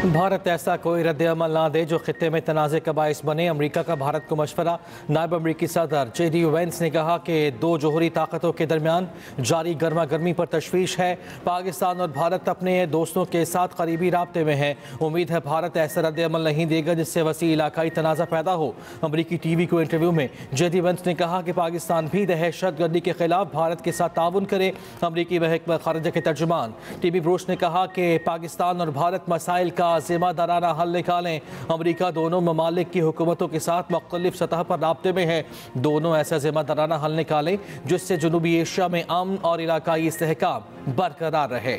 भारत ऐसा कोई रद्द अमल ना दे जो खित्ते में तनाज़े का बाइस बने। अमरीका का भारत को मशवरा। नायब अमरीकी सदर JD वेंस ने कहा कि दो जोहरी ताकतों के दरमियान जारी गर्मा गर्मी पर तशवीश है। पाकिस्तान और भारत अपने दोस्तों के साथ करीबी राब्ते में है। उम्मीद है भारत ऐसा रद्द अमल नहीं देगा जिससे वसी इलाकाई तनाज़ा पैदा हो। अमरीकी TV को इंटरव्यू में JD वेंस ने कहा कि पाकिस्तान भी दहशतगर्दी के खिलाफ भारत के साथ ताउन करे। अमरीकी महकमा खारिजा के तर्जुमान TB ब्रूस ने कहा कि पाकिस्तान और भारत मसाइल का ज़िम्मेदाराना हल निकालें। अमरीका दोनों ममालिक की हुकूमतों के साथ मुख्तलिफ सतह पर राब्ते में है। दोनों ऐसा ज़िम्मेदाराना हल निकालें जिससे जनूबी एशिया में अमन और इलाकाई इस्तेहकाम बरकरार रहे।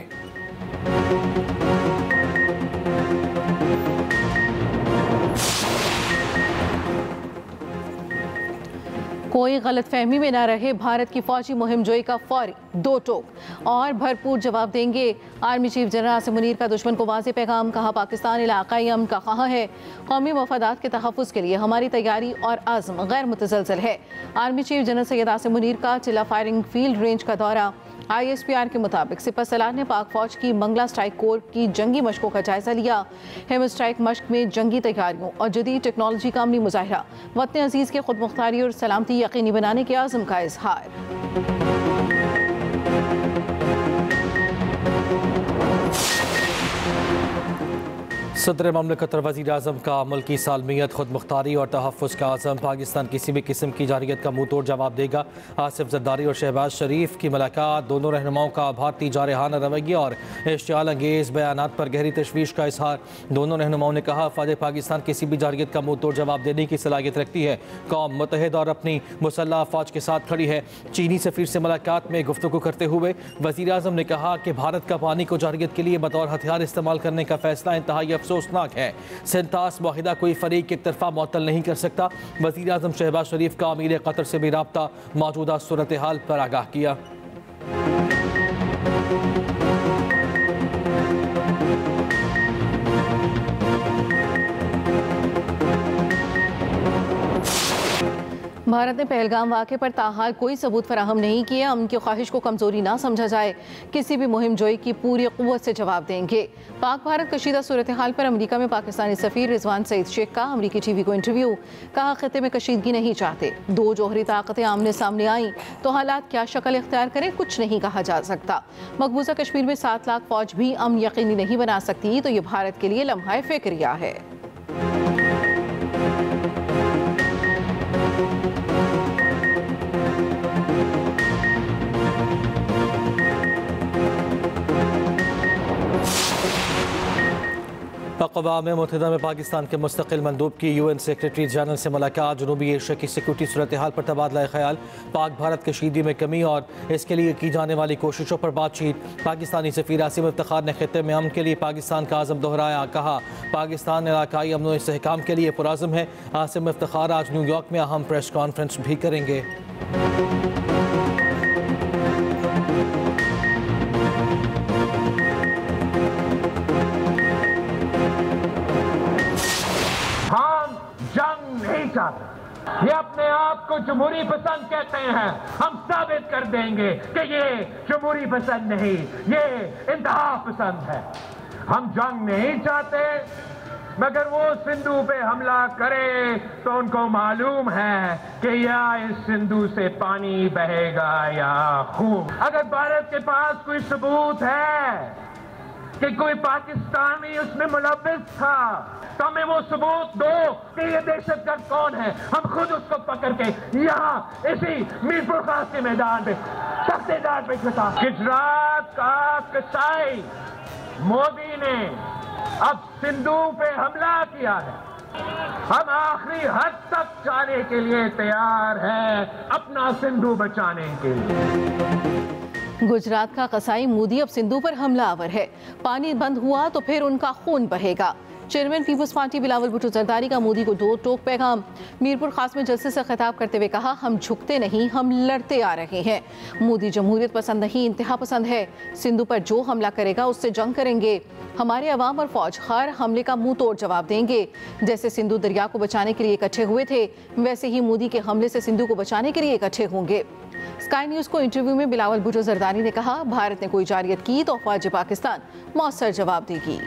कोई गलतफहमी में ना रहे, भारत की फौजी मुहिम जोई का फौरी दो टोक और भरपूर जवाब देंगे। Army chief general Asim Munir का दुश्मन को वाज़ेह पैगाम। कहा, पाकिस्तान इलाकाई अमन का ख़्वाह है। कौमी मफादात के तहफ़्फ़ुज़ के लिए हमारी तैयारी और आज़म गैर मुतज़लज़ल है। Army chief general Syed Asim Munir का चिल्ला फायरिंग फील्ड रेंज का दौरा। ISPR के मुताबिक सिपह सलार ने पाक फौज की मंगला स्ट्राइक कोर की जंगी मशकों का जायजा लिया। हिम स्ट्राइक मश्क में जंगी तैयारियों और जदीद टेक्नोलॉजी का अमली मुजाहिरा। वतन अजीज़ के खुद मुख्तारी और सलामती यकीनी बनाने के आज़म का इजहार। सदर ममलकत और वज़ीर आज़म का मुल्की सालमियत, खुद मुख्तारी और तहफ़्फ़ुज़ का आज़म। पाकिस्तान किसी भी किस्म की जारहियत का मुँह तोड़ जवाब देगा। आसिफ जरदारी और शहबाज शरीफ की मुलाकात। दोनों रहनुमाओं का भारतीय जारहाना रवैये और इश्तियाल अंगेज़ बयानात पर गहरी तशवीश का इजहार। दोनों रहनुमाओं ने कहा, फ़ौज पाकिस्तान किसी भी जारहियत का मुँह तोड़ जवाब देने की सलाहियत रखती है। कौम मुत्तहिद और अपनी मुसल्लह फ़ौज के साथ खड़ी है। चीनी सफ़ीर से मुलाकात में गुफ्तगू करते हुए वज़ीर आज़म ने कहा कि भारत का पानी को जारहियत के लिए बतौर हथियार इस्तेमाल करने का फैसला इंतहाई अफसोसनाक है। सेंतास माहिदा कोई फरीक एक तरफा मुअत्तल नहीं कर सकता। वज़ीर आज़म शहबाज शरीफ का अमीर कतर से भी राब्ता। मौजूदा सूरत हाल पर आगाह किया। भारत ने पहलगाम वाक़े पर ताहाल कोई सबूत फराहम नहीं किया। उनकी ख्वाहिश को कमज़ोरी ना समझा जाए। किसी भी मुहिम जोई की पूरी क़ुव्वत से जवाब देंगे। पाक भारत कशीदा सूरत हाल पर अमरीका में पाकिस्तानी सफ़ीर रिजवान सईद शेख का अमरीकी TV को इंटरव्यू। कहा, खित्ते में कशीदगी नहीं चाहते। दो जोहरी ताकतें आमने सामने आईं तो हालात क्या शक्ल इख्तियार करें कुछ नहीं कहा जा सकता। मकबूजा कश्मीर में 7 लाख फ़ौज भी अमन यकीनी नहीं बना सकती तो ये भारत के लिए लम्हा फ़िक्रिया है। अक़वाम मुत्तहिदा में पाकिस्तान के मुस्तक़िल मंदूब की UN सेक्रेटरी जनरल से मुलाकात। जनूबी एशिया की सिक्योरिटी सूरत हाल पर तबादला ख्याल। पाक भारत कशीदगी में कमी और इसके लिए की जाने वाली कोशिशों पर बातचीत। पाकिस्तानी सफ़ीर आसिम इफ्तिखार ने खित्ते में अमन के लिए पाकिस्तान का आज़म दोहराया। कहा, पाकिस्तान इलाकाई अमन और इस्तेहकाम के लिए पुरज़्म है। आसिम इफ्तिखार आज न्यूयॉर्क में अहम प्रेस कॉन्फ्रेंस भी करेंगे। ये अपने आप को जमहूरी पसंद कहते हैं। हम साबित कर देंगे कि ये जमहूरी पसंद नहीं, ये इंतहा पसंद है। हम जंग नहीं चाहते, मगर वो सिंधु पे हमला करे तो उनको मालूम है कि या इस सिंधु से पानी बहेगा या खून। अगर भारत के पास कोई सबूत है कि कोई पाकिस्तानी उसमें मुलव्विस था तो हमें वो सबूत दो कि ये दहशतगर्द कौन है। हम खुद उसको पकड़ के यहाँ इसी मीरपुर खास के मैदान पे तख्तेदार पे खड़ा। गुजरात का कसाई मोदी ने अब सिंधु पे हमला किया है। हम आखिरी हद तक जाने के लिए तैयार हैं अपना सिंधु बचाने के लिए। गुजरात का कसाई मोदी अब सिंधु पर हमलावर है। पानी बंद हुआ तो फिर उनका खून बहेगा। चेयरमैन पीपल्स पार्टी बिलावल भुट्टो जरदारी का मोदी को दो टोक पैगाम। मीरपुर खास में जलसे से खिताब करते हुए कहा, हम झुकते नहीं, हम लड़ते आ रहे हैं। मोदी जमहूरियत पसंद नहीं, इंतहा पसंद है। सिंधु पर जो हमला करेगा उससे जंग करेंगे। हमारे अवाम और फौज हर हमले का मुंह तोड़ जवाब देंगे। जैसे सिंधु दरिया को बचाने के लिए इकट्ठे हुए थे, वैसे ही मोदी के हमले से सिंधु को बचाने के लिए इकट्ठे होंगे। स्काई न्यूज़ को इंटरव्यू में बिलावल भुट्टो जरदारी ने कहा, भारत ने कोई जारियत की तो फौज पाकिस्तान मौसर जवाब देगी।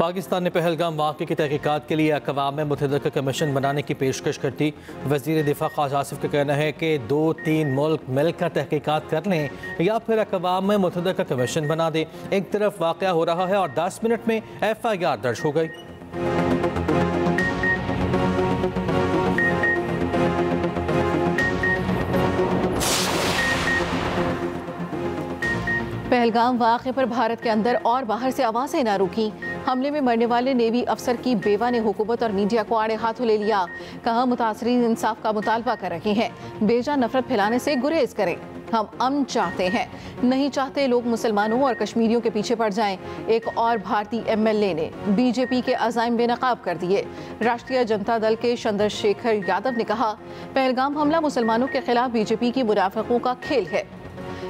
पाकिस्तान ने पहलगाम वाक़े की तहकीकात के लिए अक़वाम मुत्तहिदा का कमीशन बनाने की पेशकश कर दी। वज़ीर दिफा ख़ाजा आसिफ का कहना है कि 2-3 मुल्क मिलकर तहकीकात कर लें या फिर अक़वाम मुत्तहिदा का कमीशन बना दें। एक तरफ वाक़या हो रहा है और 10 मिनट में FIR दर्ज हो गई। पहलगाम वाक़े पर भारत के अंदर और बाहर से आवाज़ें ना रुकी। हमले में मरने वाले नेवी अफसर की बेवा ने हुकूमत और मीडिया को आड़े हाथों ले लिया। कहा मुतासरीन इंसाफ का मुतालबा कर रहे हैं, बेजा नफरत फैलाने से गुरेज करें। हम अमन चाहते हैं, नहीं चाहते लोग मुसलमानों और कश्मीरियों के पीछे पड़ जाएं। एक और भारतीय MLA ने BJP के अज़ाइम बेनकाब कर दिए। राष्ट्रीय जनता दल के चंद्रशेखर यादव ने कहा, पहलगाम हमला मुसलमानों के खिलाफ BJP की मुनाफिकों का खेल है।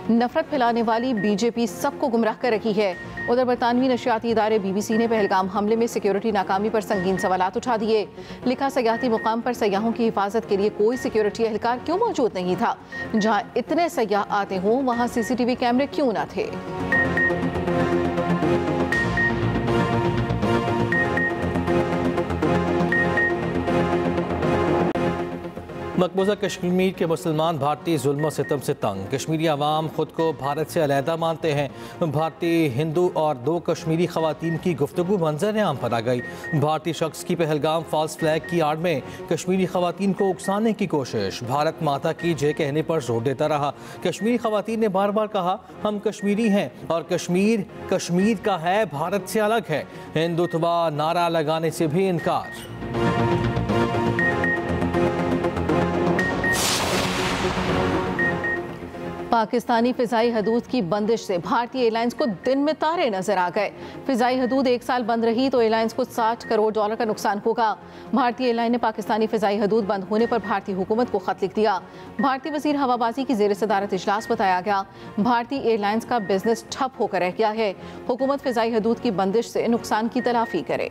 नफरत फैलाने वाली BJP सबको गुमराह कर रही है। उधर बरतानवी नशियाती इदारे BBC ने पहलगाम हमले में सिक्योरिटी नाकामी पर संगीन सवालात उठा दिए। लिखा, सयाहती मुकाम पर सयाहों की हिफाजत के लिए कोई सिक्योरिटी एहलकार क्यों मौजूद नहीं था? जहां इतने सयाह आते हों वहां CCTV कैमरे क्यों न थे? मकबूजा कश्मीर के मुसलमान भारतीय जुल्म सितम से तंग। कश्मीरी अवाम खुद को भारत से अलहदा मानते हैं। भारतीय हिंदू और 2 कश्मीरी खवातीन की गुफ्तगू मंजर आम पर आ गई। भारतीय शख्स की पहलगाम फॉल्स फ्लैग की आड़ में कश्मीरी खवातीन को उकसाने की कोशिश। भारत माता की जय कहने पर जोर देता रहा। कश्मीरी खवातीन ने बार बार कहा, हम कश्मीरी हैं और कश्मीर कश्मीर का है, भारत से अलग है। हिंदुत्व नारा लगाने से भी इनकार। पाकिस्तानी फ़िज़ाई हदूद की बंदिश से भारतीय एयरलाइंस को दिन में तारे नजर आ गए। फ़िज़ाई हदूद 1 साल बंद रही तो एयरलाइंस को $60 करोड़ का नुकसान होगा। भारतीय एयरलाइन ने पाकिस्तानी फ़िज़ाई हदूद बंद होने पर भारतीय हुकूमत को खत लिख दिया। भारतीय वज़ीर हवाबाजी की ज़ेर सदारत इजलास बताया गया। भारतीय एयरलाइंस का बिजनेस ठप होकर रह गया है। हुकूमत फ़िज़ाई हदूद की बंदिश से नुकसान की तलाफी करे।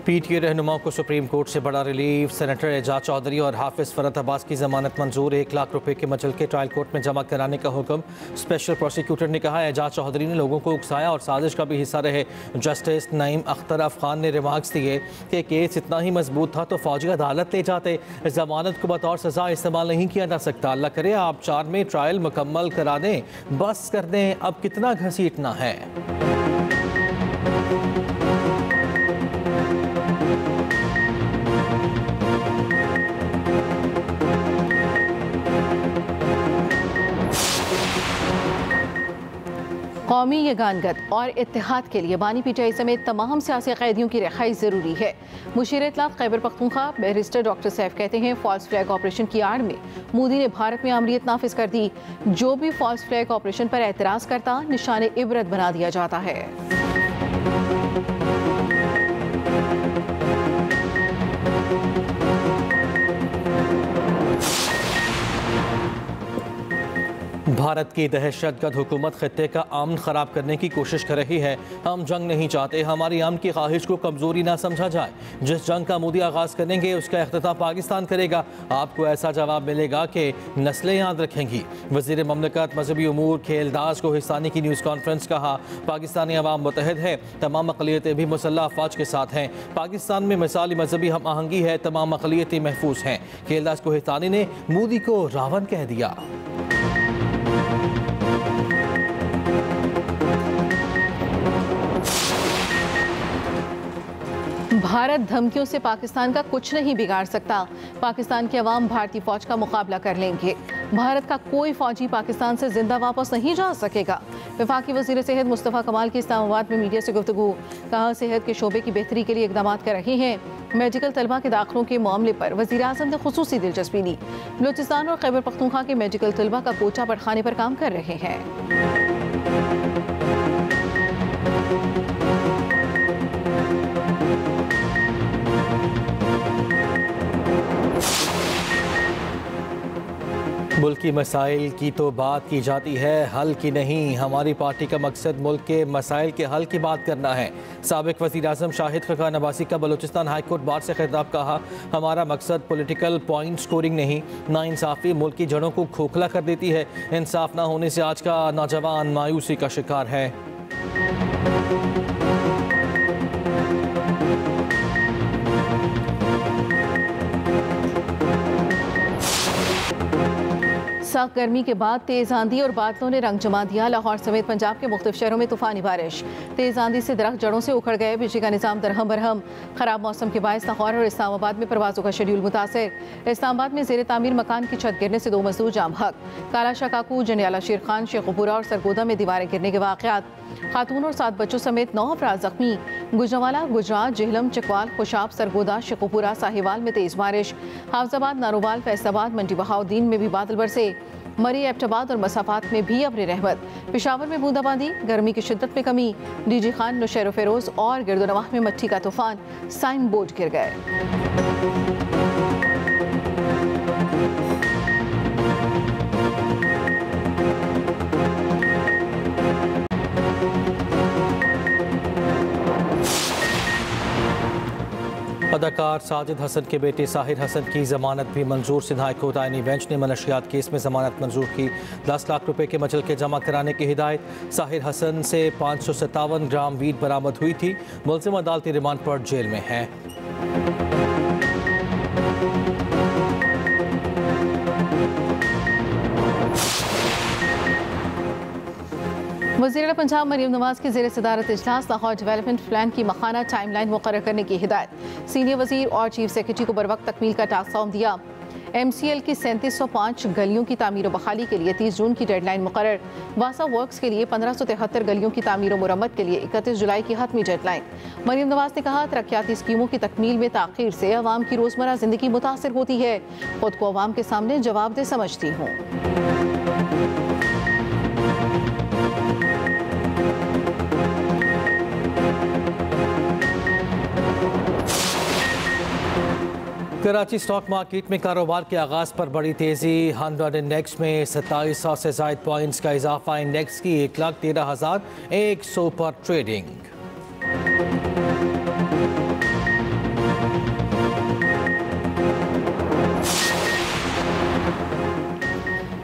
PTA रहनुमाओं को सुप्रीम कोर्ट से बड़ा रिलीफ। सेनेटर एजाज चौधरी और हाफिज फरत अब्बास की जमानत मंजूर। 1 लाख रुपए के मुचलके ट्रायल कोर्ट में जमा कराने का हुक्म। स्पेशल प्रोसिक्यूटर ने कहा, एजाज चौधरी ने लोगों को उकसाया और साजिश का भी हिस्सा रहे। जस्टिस नईम अख्तर अफगान ने रिमार्क्स दिए कि केस इतना ही मजबूत था तो फौजी अदालत ले जाते। जमानत को बतौर सजा इस्तेमाल नहीं किया जा सकता। अल्लाह करे आप 4 में ट्रायल मुकम्मल करा दें, बस कर दें, अब कितना घसीटना है। कौमी यगानगत और इत्तेहाद के लिए बानी PTI समेत तमाम सियासी कैदियों की रिहाई ज़रूरी है। मुशीर इत्तलात खैबर पख्तूनख्वा बैरिस्टर डॉक्टर सैफ कहते हैं, फॉल्स फ्लैग ऑपरेशन की आड़ में मोदी ने भारत में आमरीत नाफिज कर दी। जो भी फॉल्स फ्लैग ऑपरेशन पर एतराज़ करता निशाने इबरत बना दिया जाता है। भारत की दहशतगर्द हुकूमत खित्ते का अमन खराब करने की कोशिश कर रही है। हम जंग नहीं चाहते, हमारी अमन की ख्वाहिश को कमजोरी ना समझा जाए। जिस जंग का मोदी आगाज़ करेंगे उसका अख्तिताम पाकिस्तान करेगा। आपको ऐसा जवाब मिलेगा कि नस्लें याद रखेंगी। वज़ीर ममलकत मजहबी उमूर खेलदास को हिस्सानी की न्यूज़ कॉन्फ्रेंस। कहा, पाकिस्तानी अवाम मुतहद है, तमाम अक़लियतें भी मुसल्लह अफवाज के साथ हैं। पाकिस्तान में मिसाली मजहबी हम आहंगी है, तमाम अक़लियतें महफूज हैं। खेलदास को हिस्सानी ने मोदी को रावण कह दिया। भारत धमकियों से पाकिस्तान का कुछ नहीं बिगाड़ सकता। पाकिस्तान के अवाम भारतीय फौज का मुकाबला कर लेंगे। भारत का कोई फौजी पाकिस्तान से जिंदा वापस नहीं जा सकेगा। वफाकी वज़ीर सेहत मुस्तफ़ा कमाल की इस्लामाबाद में मीडिया से गुफ्तगू। कहा, सेहत के शोबे की बेहतरी के लिए इक़दाम कर रहे हैं। मेडिकल तलबा के दाखिलों के मामले पर वज़ीर आज़म ने खुसूसी दिलचस्पी ली। बलूचिस्तान और खैबर पख्तूनख्वा के मेडिकल तलबा का कोटा बढ़ाने पर काम कर रहे हैं। मुल्की मसाइल की तो बात की जाती है, हल की नहीं। हमारी पार्टी का मकसद मुल्क के मसाइल के हल की बात करना है। साबिक वज़ीर आज़म शाहिद खकान अब्बासी का बलूचिस्तान हाई कोर्ट बार से खिताब। कहा, हमारा मकसद पॉलिटिकल पॉइंट स्कोरिंग नहीं, नाइंसाफ़ी मुल्क की जड़ों को खोखला कर देती है। इंसाफ ना होने से आज का नौजवान मायूसी का शिकार है। सख्त गर्मी के बाद तेज आंधी और बादलों ने रंग जमा दिया। लाहौर समेत पंजाब के मुख्तलिफ शहरों में तूफानी बारिश, तेज आंधी से दरख्त जड़ों से उखड़ गए। बिजली का निज़ाम दरहम बरहम। खराब मौसम के बायस लाहौर और इस्लामाबाद में परवाज़ों का शेड्यूल मुतासिर। इस्लामाबाद में ज़ेर तामीर मकान की छत गिरने से 2 मजदूर जाम हक। कालाशाह काकू, जंडियाला शेर खान, शेखुपुरा और सरगोदा में दीवारें गिरने के वाक़यात। खातून और 7 बच्चों समेत 9 अफराद जख्मी। गुजरावाला, गुजरात, जेहलम, चकवाल, खुशाब, सरगोदा, शेखुपुरा, साहिवाल में तेज बारिश। हाफजाबाद, नारोवाल, फैसलाबाद, मंडी बहाउद्दीन में भी बादल बरसे। मरी, एबटाबाद और मसाफात में भी अपनी रहमत। पेशावर में बूंदाबांदी, गर्मी की शिद्दत में कमी। डीजी खान, नौशेरो फेरोज और गिरदोनवाह में मट्टी का तूफान, साइन बोर्ड गिर गए। अदाकार साजिद हसन के बेटे साहिर हसन की जमानत भी मंजूर। सिंध हाई कोर्ट आईनी बेंच ने मनशियात केस में जमानत मंजूर की। 10 लाख रुपए के मचल के जमा कराने की हिदायत। साहिर हसन से 557 ग्राम वीट बरामद हुई थी। मुलजिम अदालती रिमांड पर जेल में है। वज़ीर पंजाब मरीम नवाज की ज़ेर सदारत इजलास। लाहौर डेवलपमेंट प्लान की मखाना टाइमलाइन मुकर्रर करने की हिदायत। सीनियर वज़ीर और चीफ सेक्रेटरी को बर वक्त तकमील का टास्क सौंप दिया। MCL की 3705 गलियों की तामीर बहाली के लिए 30 जून की डेडलाइन मुकर्रर। वासा वर्क्स के लिए 1573 गलियों की तामीर व मुरम्मत के लिए 31 जुलाई की हतमी डेडलाइन। मरीम नवाज ने कहा, तरक्याती स्कीमों की तकमील में ताख़ीर से अवाम की रोज़मर्रा ज़िंदगी मुतासर होती है। खुद को अवाम के सामने जवाबदेह समझती हूँ। कराची स्टॉक मार्केट में कारोबार के आगाज पर बड़ी तेजी। 100 इंडेक्स में 2700 से ज़ायद पॉइंट्स का इजाफा। इंडेक्स की 1,13,100 पर ट्रेडिंग।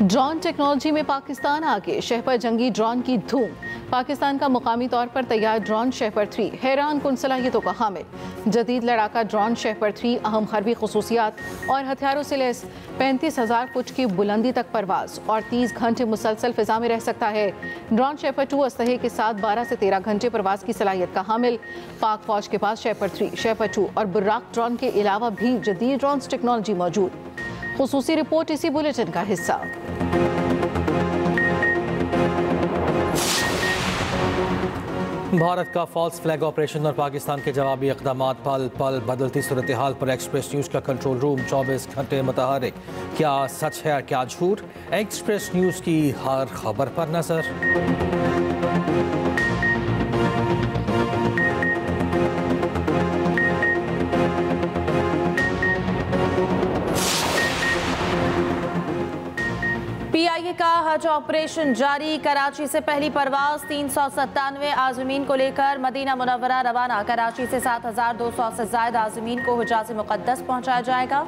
ड्रोन टेक्नोलॉजी में पाकिस्तान आगे, शहपर जंगी ड्रोन की धूम। पाकिस्तान का मुकामी तौर पर तैयार ड्रोन शहपर 3 हैरान कुन सलाहियतों का हामिल। जदीद लड़ाका ड्रोन शहपर 3 अहम हरबी खसूसियात और हथियारों से लैस 35,000 फुट की बुलंदी तक परवाज और 30 घंटे मुसलसल फिजा में रह सकता है। ड्रोन शहपर 2 असलहे के साथ 12 से 13 घंटे परवाज की सलाहियत का हामिल। पाक फौज के पास शहपर 3, शहपर 2 और बुर्राक ड्रोन के अलावा भी जदीद ड्रोन टेक्नोलॉजी मौजूद। खुसूसी रिपोर्ट इसी बुलेटिन का हिस्सा। भारत का फॉल्स फ्लैग ऑपरेशन और पाकिस्तान के जवाबी इक़दामात। पल पल बदलती सूरत हाल पर एक्सप्रेस न्यूज़ का कंट्रोल रूम 24 घंटे मुतहरिक। क्या सच है क्या झूठ? एक्सप्रेस न्यूज़ की हर खबर पर नजर। PIA का हज ऑपरेशन जारी। कराची से पहली परवाज 397 आज़मीन को लेकर मदीना मुनव्वरा रवाना। कराची से 7,200 से ज़ायद आज़मीन को हिजाज़ मुक़द्दस पहुँचाया जाएगा।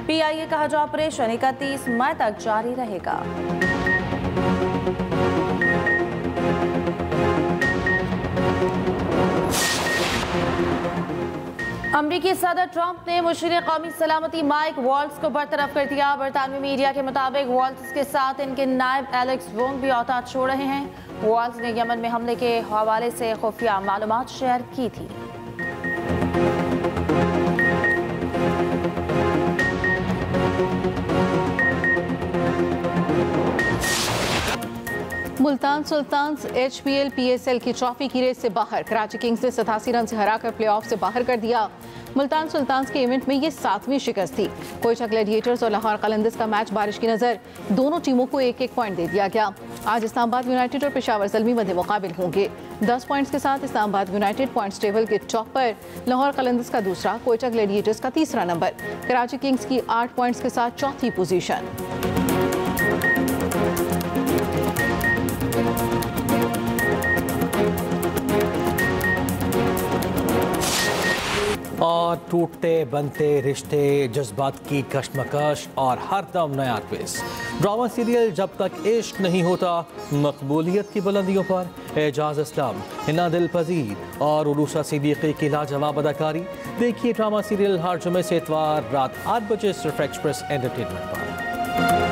PIA का हज ऑपरेशन 31 मई तक जारी रहेगा। अमरीकी सदर ट्रंप ने मुशीर कौमी सलामती माइक वॉल्ट्ज को बरतरफ कर दिया। बरतानवी मीडिया के मुताबिक वॉल्ट्ज के साथ इनके नायब एलेक्स वोंग भी औताद छोड़ रहे हैं। वॉल्ट्ज ने यमन में हमले के हवाले से खुफिया मालूमात शेयर की थी। मुल्तान सुल्तान्स HPL PSL की ट्रॉफी की रेस से बाहर। कराची किंग्स ने 87 रन से हराकर प्लेऑफ से बाहर कर दिया। मुल्तान सुल्तान्स के इवेंट में ये 7वीं शिकस्त थी। कोयटा ग्लैडिएटर्स और लाहौर कलंदर्स का मैच बारिश की नजर, दोनों टीमों को 1-1 पॉइंट दे दिया गया। आज इस्लामाबाद यूनाइटेड और पेशावर ज़ल्मी मध्य मुकाबिल होंगे। 10 पॉइंट्स के साथ इस्लामाबाद यूनाइटेड पॉइंट्स टेबल के टॉप पर, लाहौर कलंदर्स का दूसरा, कोयटा ग्लैडिएटर्स का तीसरा नंबर। कराची किंग्स की 8 पॉइंट्स के साथ चौथी पोजीशन। और टूटते बनते रिश्ते, जज्बात की कशमकश और हर दम नया ट्विस्ट। ड्रामा सीरियल जब तक इश्क नहीं होता मकबूलियत की बुलंदियों पर एजाज असलम, हिना दिल पजीर और उरूसा सिद्दीकी की लाजवाब अदाकारी। देखिए ड्रामा सीरियल हर जुमे से इतवार रात 8 बजे सिर्फ एक्सप्रेस एंटरटेनमेंट पर।